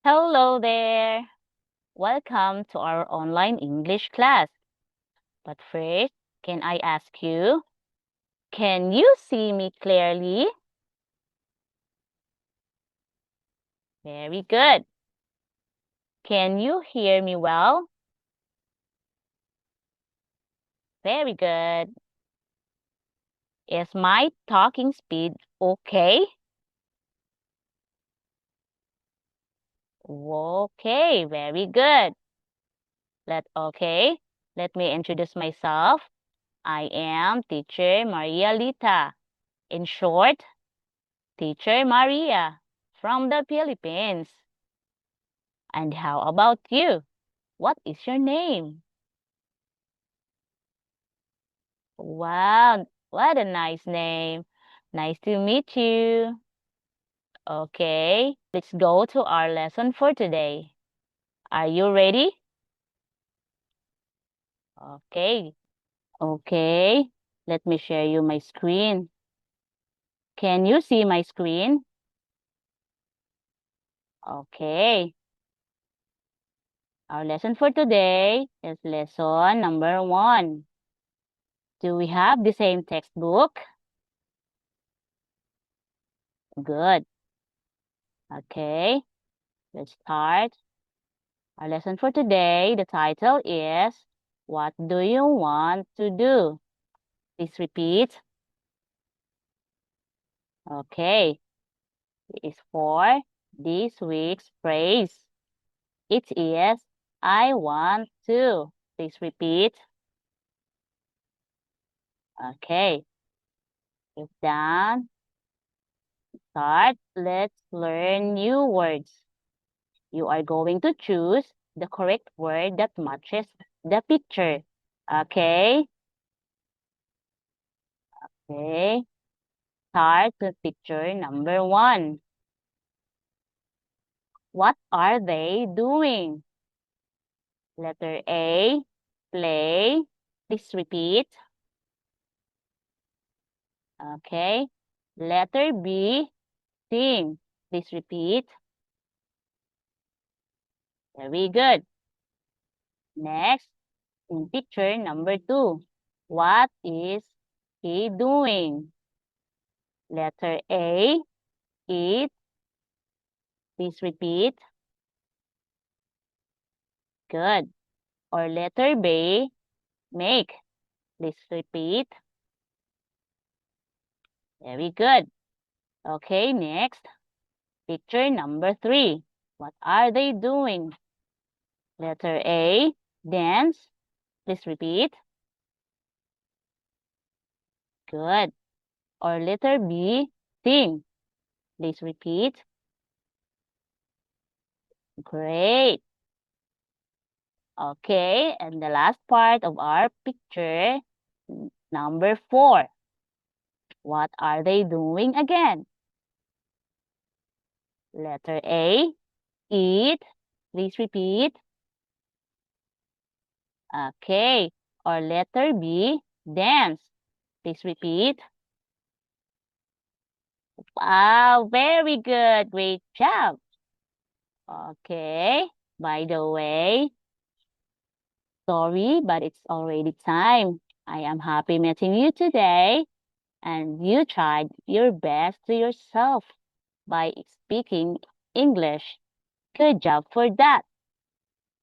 Hello there. Welcome to our online English class. But first, can I ask you, can you see me clearly? Very good. Can you hear me well? Very good. Is my talking speed okay? Okay, very good. Okay, let me introduce myself. I am Teacher Maria Lita. In short, Teacher Maria from the Philippines. And how about you? What is your name? Wow, what a nice name. Nice to meet you. Okay, let's go to our lesson for today. Are you ready? Okay, okay. Let me share you my screen. Can you see my screen? Okay. Our lesson for today is lesson number 1. Do we have the same textbook? Good. Okay, let's start. Our lesson for today, the title is, What do you want to do? Please repeat. Okay, it is for this week's phrase. It is, I want to. Please repeat. Okay, if done, start. Let's learn new words. You are going to choose the correct word that matches the picture. Okay, okay. Start with picture number 1. What are they doing? Letter A, play. Please repeat. Okay. Letter B, sing. Please repeat. Very good. Next, in picture number 2. What is he doing? Letter A, eat. Please repeat. Good. Or letter B, make. Please repeat. Very good. Okay, next. Picture number 3. What are they doing? Letter A, dance. Please repeat. Good. Or letter B, sing. Please repeat. Great. Okay, and the last part of our picture, number 4. What are they doing again? Letter A, eat. Please repeat. Okay. Or letter B, dance. Please repeat. Wow, very good. Great job. Okay. By the way, sorry, but it's already time. I am happy meeting you today, and you tried your best to yourself by speaking English. Good job for that.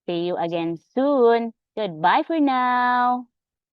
See you again soon. Goodbye for now.